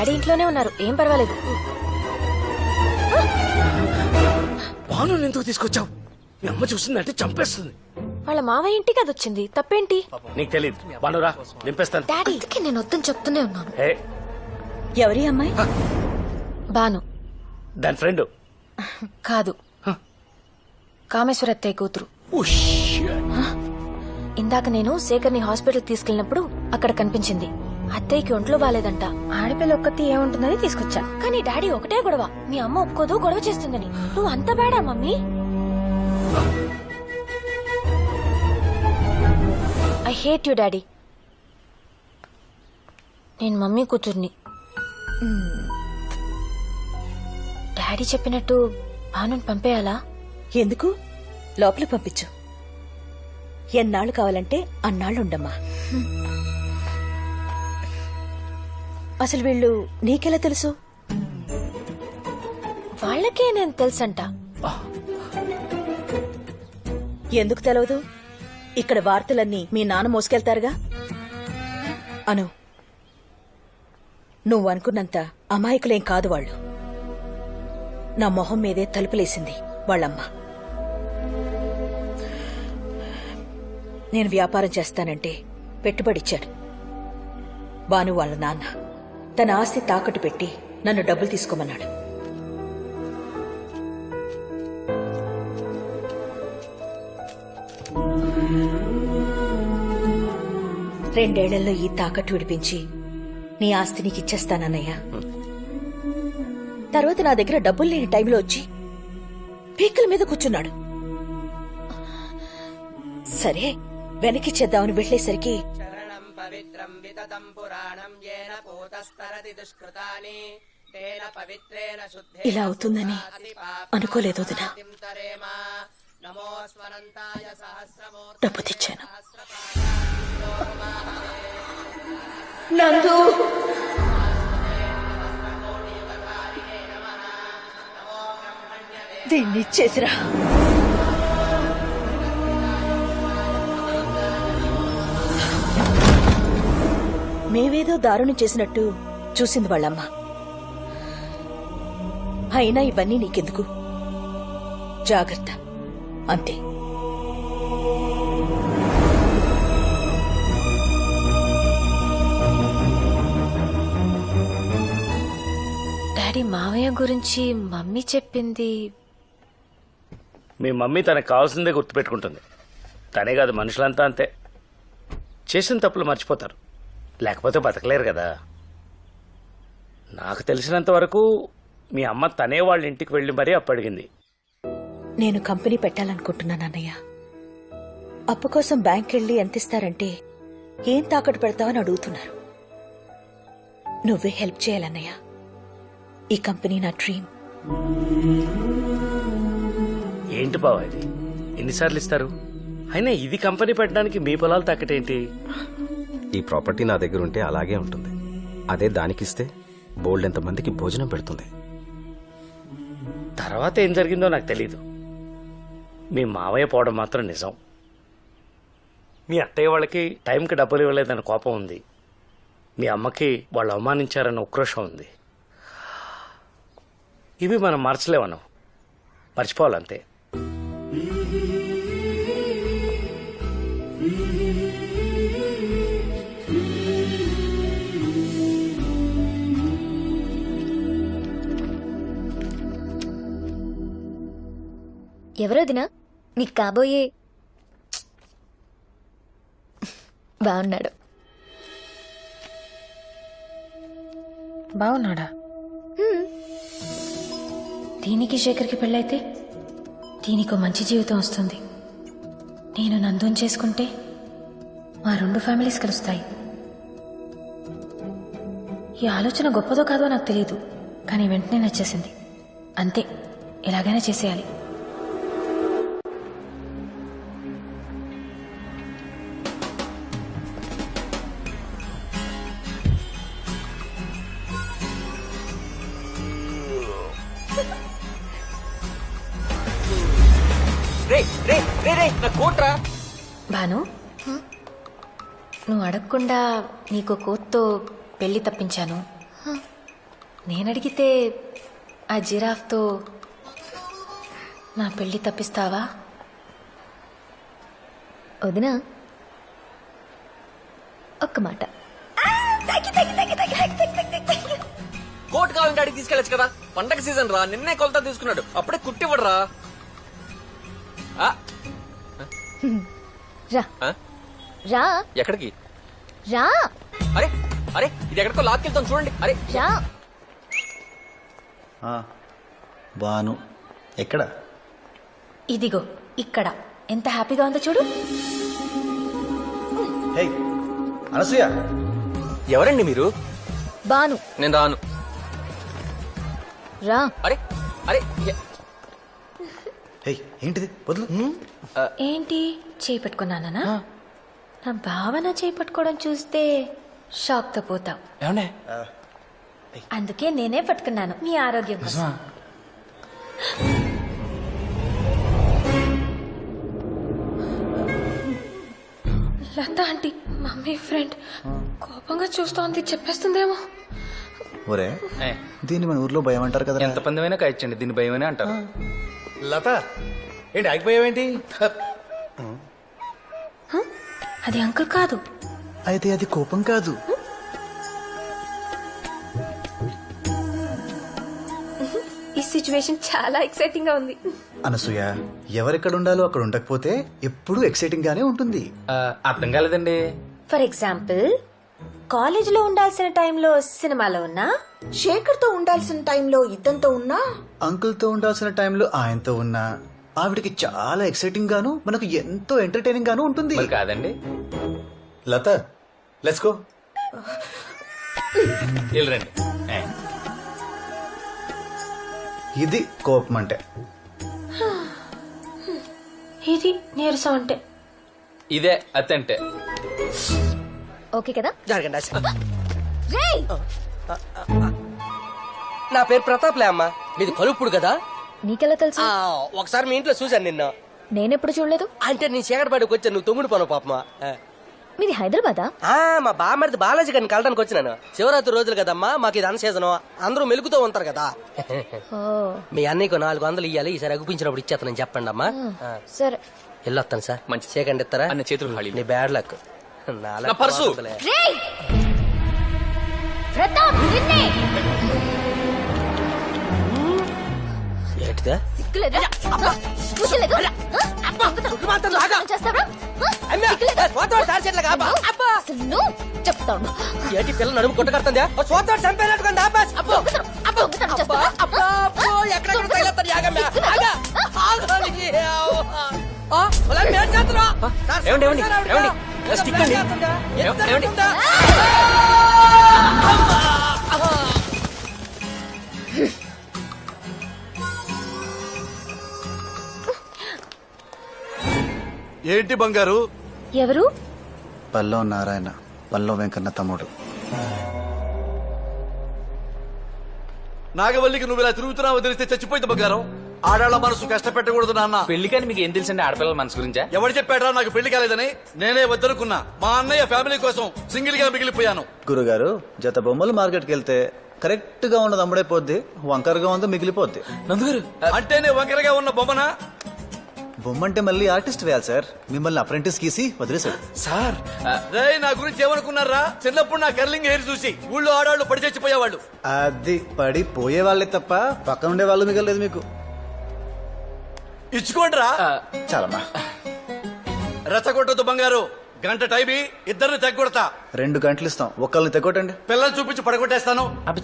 Daddy ఇంట్లోనే ఉన్నారు, ఏం పర్వాలేదు. బాను ఎందుకు తీసుకొచ్చావు? మీ అమ్మ చూస్తుందంటే చంపేస్తుంది. వాళ్ళ మావయ్య ఇంటికి అది వచ్చింది, తప్పేంటి? నీకు తెలియదు. బానురా, దింపేస్తాను. డాడీ నేను వద్దని చెప్తూనే ఉన్నాను. ఏ, ఎవరి అమ్మాయి? బాను దాని ఫ్రెండ్. కాదు, కామేశ్వర అత్తయ్య కూతురు. ఇందాక నేను శేఖర్ని హాస్పిటల్ తీసుకెళ్ళినప్పుడు అక్కడ కనిపించింది. అత్తయ్యకి ఒంట్లో బాలేదంట, ఆడపిల్ల ఒక్కతి ఏముంటుందని తీసుకొచ్చా. కానీ డాడీ ఒకటే గొడవ, మీ అమ్మ ఒప్పుకోదు, గొడవ చేస్తుందని. నువ్వు అంత బేడా mummy? I hate you daddy. నేను మమ్మీ కూతుర్ని. డాడీ చెప్పినట్టు భానుని పంపేయాలా? ఎందుకు? లోపలికి పంపించు. ఎన్నాళ్ళు కావాలంటే అన్నాళ్ళు ఉండమ్మా. అసలు వీళ్ళు నీకెలా తెలుసు? వాళ్ళకే నేను తెలుసంట. ఎందుకు తెలవదు? ఇక్కడ వార్తలన్నీ మీ నాన్న మోసుకెళ్తారుగా. అను, నువ్వు అనుకున్నంత అమాయకులేం కాదు వాళ్ళు. నా మొహం మీదే తలుపులేసింది వాళ్ళమ్మ. నేను వ్యాపారం చేస్తానంటే పెట్టుబడిచ్చాడు బాను వాళ్ళ నాన్న. తన ఆస్తి తాకట్టు పెట్టి నన్ను డబ్బులు తీసుకోమన్నాడు. రెండేళ్లలో ఈ తాకట్టు విడిపించి నీ ఆస్తి నీకు ఇచ్చేస్తానన్నయ్యా. తర్వాత నా దగ్గర డబ్బులు లేని టైంలో వచ్చి పీకల మీద కూర్చున్నాడు. సరే వెనకిచ్చేద్దామని వెళ్ళేసరికి ఇలా అవుతుందని అనుకోలేదు వదినా. డబ్బు తెచ్చాను. నందు, దీన్ని ఇచ్చేసిరా. మేవేదో దారుణం చేసినట్టు చూసింది వాళ్ళమ్మ. అయినా ఇవన్నీ నీకెందుకు? జాగ్రత్త అంతే. డాడీ మావయ్య గురించి మమ్మీ చెప్పింది. మీ మమ్మీ తనకు కావాల్సిందే గుర్తుపెట్టుకుంటుంది. తనే కాదు, మనుషులంతా అంతే. చేసిన తప్పులు మర్చిపోతారు, లేకపోతే బతకలేరు కదా. నాకు తెలిసినంత వరకు మీ అమ్మ తనే వాళ్ళ ఇంటికి వెళ్లి మరీ అప్పడిగింది. నేను కంపెనీ పెట్టాలనుకుంటున్నాను అన్నయ్య. అప్పు కోసం బ్యాంక్ వెళ్ళి ఎంత ఇస్తారంటే ఏం తాకట్టు పెడతావని అడుగుతున్నారు. నువ్వే హెల్ప్ చేయాలన్నయ్య. ఈ కంపెనీ నా డ్రీమ్. ఏంటి బావ ఇది? ఎన్నిసార్లు ఇస్తారు? అయినా ఇది కంపెనీ పెట్టడానికి మీ పొలాలు తాకటేంటి? ఈ ప్రాపర్టీ నా దగ్గర ఉంటే అలాగే ఉంటుంది. అదే దానికిస్తే బోల్డ్ ఎంత మందికి భోజనం పెడుతుంది. తర్వాత ఏం జరిగిందో నాకు తెలీదు. మీ మావయ్య పోవడం మాత్రం నిజం. మీ అత్తయ్య వాళ్ళకి టైంకి డబ్బులు ఇవ్వలేదన్న కోపం ఉంది. మీ అమ్మకి వాళ్ళు అవమానించారన్న ఉక్రోషం ఉంది. ఇవి మనం మార్చలేమను, మర్చిపోవాలంతే. ఎవరొదినా? నీకు కాబోయే బాగున్నాడు. బాగున్నాడా? దీనికి శేఖర్కి పెళ్ళైతే దీనికో మంచి జీవితం వస్తుంది. నేను నందుని చేసుకుంటే మా రెండు ఫ్యామిలీస్ కలుస్తాయి. ఈ ఆలోచన గొప్పదో కాదో నాకు తెలియదు, కానీ వెంటనే నచ్చేసింది. అంతే, ఎలాగైనా చేసేయాలి. భాను, నువ్వు అడగకుండా నీకు కోత్తో పెళ్లి తప్పించాను. నేనడిగితే ఆ జిరాఫ్తో నా పెళ్లి తప్పిస్తావా? వదినా ఒక్క మాట. కోట్ కావాలంటే అడిగి తీసుకెళ్ళచ్చు కదా, పండగ సీజన్ రా, నిన్నే కొలత తీసుకున్నాడు, అప్పుడే కుట్టివ్వడరా. రా రా ఎక్కడికి? రా అరే అరే ఇది ఎక్కడికో లాక్కెళ్తాం చూడండి. అరే రా. బాను ఎక్కడ? ఇదిగో ఇక్కడ. ఎంత హ్యాపీగా ఉందో చూడు. హే అనసూయ, ఎవరండి మీరు? బాను నేను రాను. రా. అరే అరే హే ఏంటిది వదులు. ఏంటి చేయి పట్టుకున్నానా? నా భావన చేయి పట్టుకోవడం చూస్తే షాక్ తో పోతావు. ఏమండే? అందుకే నేనే పట్టుకున్నాను మీ ఆరోగ్యం కోసం. లత ఆంటీ మమ్మీ ఫ్రెండ్ కోపంగా చూస్తోంది, చెప్పేస్తుందేమో. ఒరే దీన్ని మన ఊర్లో భయం అంటారు కదా. ఎంత పందమైనా కాయచ్చండి, దీని భయమనే అంటారు. లత ఏంటి ఆగిపోయావేంటి? అది అంకుల్ కాదు. అయితే అది కోపం కాదు. ఈ సిచ్యువేషన్ చాలా ఎక్సైటింగ్ గా ఉంది. అనసూయ ఎవరెక్కడ ఉండాలో అక్కడ ఉండకపోతే ఎప్పుడూ ఎక్సైటింగ్ గానే ఉంటుంది. అర్థం కాలేదండి. ఫర్ ఎగ్జాంపుల్ కాలేజీలో ఉండాల్సిన టైంలో సినిమాలో ఉన్నా, శేఖర్ తో ఉండాల్సిన టైంలో ఇద్దంతో ఉన్నా, అంకుల్ తో ఉండాల్సిన టైంలో ఆయనతో ఉన్నా ఆవిడకి చాలా ఎక్సైటింగ్ గాను మనకు ఎంతో ఎంటర్టైనింగ్ గాను ఉంటుంది. మరి కాదండి. లత లెట్స్ గో. వెళ్ళరండి. ఇది కోపం అంటే. ఇది నీరసం అంటే. ఇదే అత్తంటే. ఓకే కదా? జరగండి. రేయ్ నా పేరు ప్రతాప్లే అమ్మా, మీది కలుపుడు కదా. నీకెలా తెలుసు? ఒకసారి మీ ఇంట్లో చూశాను నిన్న. నేనెప్పుడు చూడలేదు. అంటే నీ చీకటిపాటికి వచ్చాను, నువ్వు తొమ్మిడి పోను పాపమా. మీది హైదరాబాదా? మా బామ్మడిది బాలాజీ గారిని కలడానికి వచ్చినాను. శివరాత్రి రోజులు కదమ్మా, మాకు ఇది అన్న సీజను, అందరూ మెలుగుతూ ఉంటారు కదా. ఓ మీ అన్నయ్యకు 400 ఇయ్యాలి, ఈసారి అగుపించినప్పుడు ఇచ్చేస్తానని చెప్పండి అమ్మా. సరే. వెళ్ళొస్తాను సార్. మంచి చేయకండి ఇస్తారా? అన్న చేతులు ఖాళీ. నీ బ్యాడ్ లక్. నా పర్సు. రేయ్ ప్రతాప్ నిన్నే. ఏంటిదా? సిగ్గులేదా? కూర్చోలేదు? చేస్తావా? అసలు నువ్వు చెప్తాను. ఏంటి పిల్ల నడుము కొట్టగడుతుందా? స్వాతంత్రం చంపేనట్టుకుంది. దొంగతనం చేస్తావా? ఏమండి ఏమండి ఏమండి స్టిక్ అండి. ఏమండి ఏంటి బంగారు? ఎవరు? పల్లవ నారాయణ, పల్లవ వెంకన్న తమ్ముడు. నాగవల్లికి నువ్వు ఇలా తిరుగుతున్నావు తెలిస్తే చచ్చిపోయింది బంగారం. ఆడాళ్ళ మనసు కష్టపెట్టకూడదు నాన్న. పెళ్లికని మీకు ఏం తెలుసండి ఆడపిల్లల మనసు గురించా? ఎవరు చెప్పాడా నాకు పెళ్లి కాలేదని? నేనే వద్దనుకున్నా. మా అన్నయ్య ఫ్యామిలీ కోసం సింగిల్ గా మిగిలిపోయాను. గురుగారు జత బొమ్మలు మార్కెట్కి వెళ్తే కరెక్ట్ గా ఉన్నది అమ్ముడైపోద్ది, వంకరగా ఉంది మిగిలిపోద్ది. నందుగారు అంటేనే వంకరగా ఉన్న బొమ్మన బొమ్మ అంటే మళ్ళీ ఆర్టిస్ట్ వేయాలి సార్. మిమ్మల్ని అప్రెంటిస్ గీసి వదిలేశాడు. సార్. రేయ్ నా గురించి ఏమనుకున్నారా? చిన్నప్పుడు నా కర్లింగ్ హెయిర్ చూసి ఊళ్ళో ఆడాళ్ళు పడి చచ్చిపోయేవాళ్ళు. అది పడి పోయే వాళ్ళే తప్ప పక్కన ఉండే వాళ్ళు మిగలలేదు మీకు. ఇచ్చుకోండిరా. చాలమ్మా. రెచ్చగొట్టదు బంగారు. గంట టైం ఇద్దరిని తెగొడతా. 2 గంటలు ఇస్తాం, ఒక్కళ్ళని తెగొట్టండి. పిల్లలు చూపించి పడగొట్టేస్తాను. అబ్బా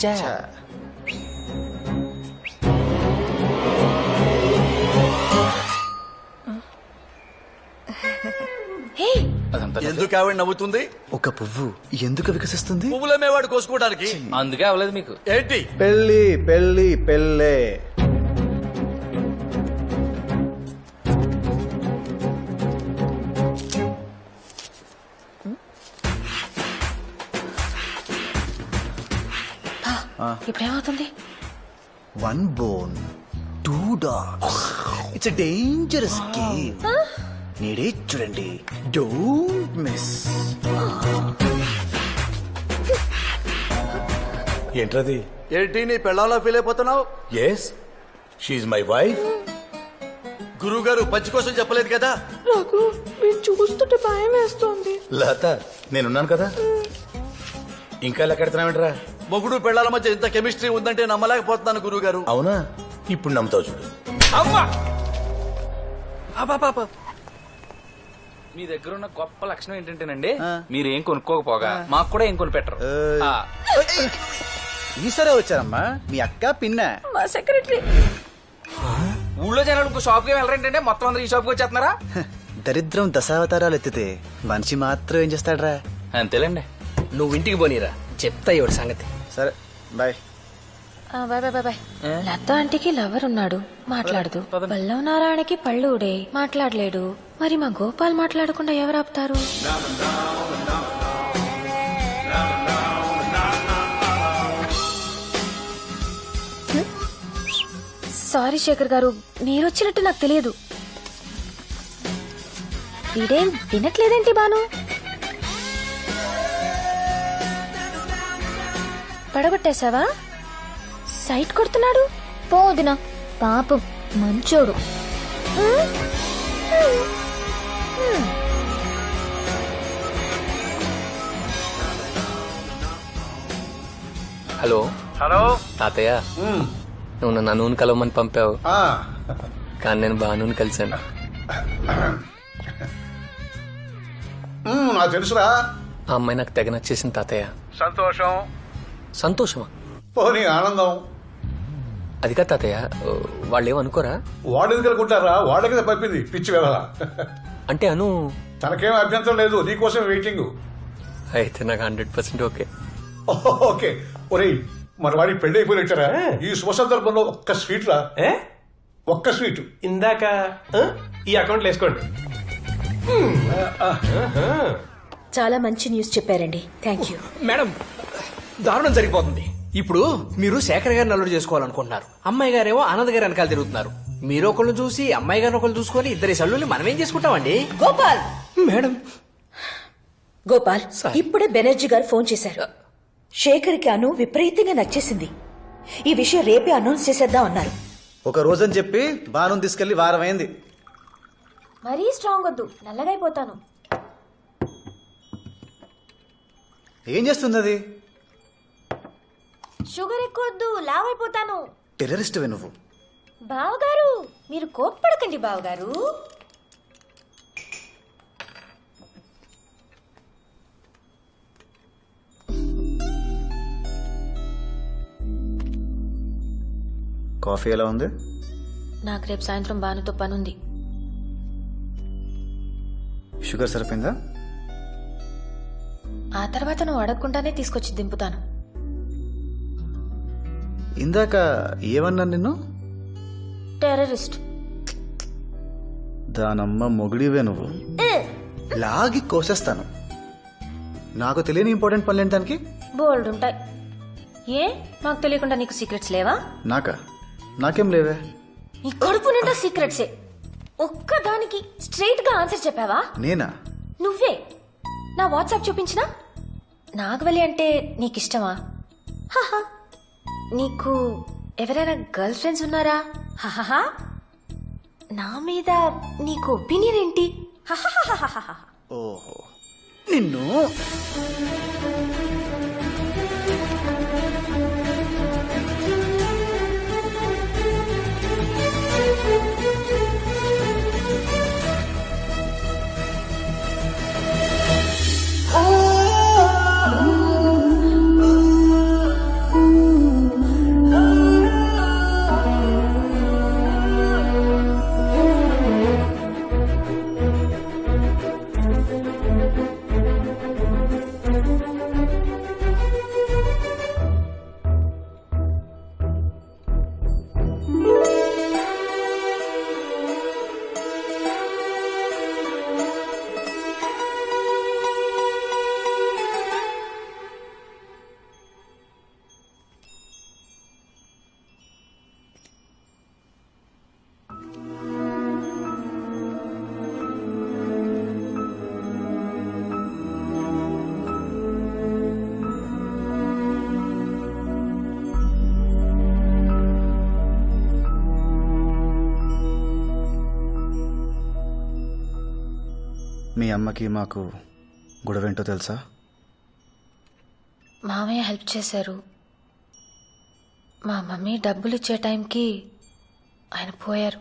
ఎందుకు ఆవిడ నవ్వుతుంది? ఒక పువ్వు ఎందుకు వికసిస్తుంది? పువ్వులమేవాడు కోసుకోవడానికి. అందుకే అవ్వలేదు మీకు. ఏంటి? పెళ్ళి పెళ్ళి పెళ్ళే. ఇప్పుడేమవుతుంది? 1 bone 2 dogs. It's a dangerous game. నేడే చూడండి, డోంట్ మిస్. ఏంట్రది? ఏంటి నీ పెళ్ళాలో ఫీల్ అయిపోతున్నావు? Yes she's my wife. గురువు గారు పచ్చి కోసం చెప్పలేదు కదా. నాకు మీరు చూస్తుంటే భయం వేస్తోంది. లత నేనున్నాను కదా. ఇంకా లెక్కెడుతున్నావేంట్రా? మొగుడు పెళ్ళాల మధ్య ఇంత కెమిస్ట్రీ ఉందంటే నమ్మలేకపోతున్నాను గురువు గారు. అవునా? ఇప్పుడు నమ్ముతావు చూడు. మీ దగ్గర ఉన్న గొప్ప లక్షణం ఏంటంటేనండి, మీరు ఏం కొనుక్కోకపోగా మాకు కూడా ఏం కొనిపెట్టరు. ఆ, ఈసారే వచ్చారమ్మా మీ అక్క పిన్న. మా సెక్రటరీ ఊళ్ళో జనాలు ఇంకో షాప్కి వెళ్ళరేంటంటే మొత్తం అందరూ ఈ షాప్కి వచ్చేస్తున్నారా? దరిద్రం దశావతారాలు ఎత్తితే మనిషి మాత్రం ఏం చేస్తాడ్రా. అంతేలేండి. నువ్వు ఇంటికి పోనీరా, చెప్తా ఇవాడు సంగతి. సరే bye. Bye bye bye bye. Latha ఆంటీకి లవర్ ఉన్నాడు, మాట్లాడదు. బల్లవ నారాయణకి పళ్ళు ఊడే, మాట్లాడలేడు. మరి మా గోపాల్ మాట్లాడకుండా ఎవరు ఆపుతారు? సారీ శేఖర్ గారు, మీరొచ్చినట్టు నాకు తెలియదు. వీడేం వినట్లేదేంటి బాను? పడగొట్టేశావా? సైట్ కొడుతున్నాడు. పోదినా పాపం మంచోడు. హలో తాతయ్య, నువ్వు నన్ను నూనె కలవమని పంపావు, కానీ నేను బాను కలిశాను. నాకు తెలుసురా. ఆ అమ్మాయి నాకు తెగ నచ్చేసింది తాతయ్య. సంతోషం. సంతోషమా? పోనీ ఆనందం. అది కాదు తాతయ్య, వాళ్ళు ఏమనుకోరా? వాడు ఎందుకు అనుకుంటారా? వాడే కదా పంపింది పిచ్చి వెళ్ళాలా. అంటే అను తనకేం అభ్యంతరం లేదు, నీకోసం వెయిటింగ్. అయితే నాకు 100% ఓకే. ఓకే. ఒరేయ్ మన వాడికి పెళ్లి అయిపోయినట్టారా? ఈ శుభ సందర్భంలో ఒక్క స్వీట్ రా. ఒక్క స్వీట్ ఇందాక ఈ అకౌంట్లో వేసుకోండి. చాలా మంచి న్యూస్ చెప్పారండి. Thank you. మేడం, దారుణం జరిగిపోతుంది. ఇప్పుడు మీరు శేఖర్ గారిని అల్లుడు చేసుకోవాలనుకుంటున్నారు, అమ్మాయి గారేమో ఆనంద్ గారి వెనకాల తిరుగుతున్నారు. మీరు ఒకళ్ళు చూసి అమ్మాయి గారిని ఒకళ్ళు చూసుకొని ఇద్దరి సల్లుల్ని మనం ఏం చేసుకుంటామండి? గోపాల్ మేడం. గోపాల్, ఇప్పుడే బెనర్జీ గారు ఫోన్ చేశారు. శేఖర్కి అను విపరీతంగా నచ్చేసింది. ఈ విషయం రేపే అనౌన్స్ చేసేద్దాం అన్నారు. ఒక రోజని చెప్పి బాను తీసుకెళ్లి వారం అయింది. మరీ స్ట్రాంగ్ వద్దు, నల్లగైపోతాను. ఏం చేస్తుంది అది? షుగర్ ఎక్కువ వద్దు, లావైపోతాను. టెర్రరిస్ట్వే నువ్వు. బావగారు, మీరు కోప్పడకండి బావగారు. కాఫీ ఎలా ఉంది? నాకు రేపు సాయంత్రం బానుతో పనుంది. షుగర్ సరిపోయిందా? ఆ తర్వాత నువ్వు అడగకుండానే తీసుకొచ్చి దింపుతాను. ఇందాక ఏమన్నా నిన్ను? టెర్రరిస్ట్. దానమ్మ మొగుడివే నువ్వు. లాగి కోసేస్తాను. నాకు తెలియని ఇంపార్టెంట్ పనులు ఏంటానికి? బోల్డ్ ఉంటాయి. ఏ నాకు తెలియకుండా నీకు సీక్రెట్స్ లేవా? నాకేం లేవే. నీ కడుపు నిండా సీక్రెట్సే. ఒక్కదానికి స్ట్రైట్ గా ఆన్సర్ చెప్పావా? నేనా? నువ్వే. నా వాట్సాప్ చూపించినా? నాగవల్లి అంటే నీకిష్టమా? హహా. నీకు ఎవరైనా గర్ల్ ఫ్రెండ్స్ ఉన్నారా? హహహా. నా మీద నీకు ఒపీనియన్ ఏంటి? హహహహహహ. ఓహో, నిన్ను. మీ అమ్మకి మాకు గొడవ ఏంటో తెలుసా? మామయ్య హెల్ప్ చేశారు. మా మమ్మీ డబ్బులు ఇచ్చే టైంకి ఆయన పోయారు.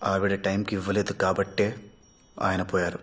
ఆవిడ టైంకి ఇవ్వలేదు కాబట్టే ఆయన పోయారు.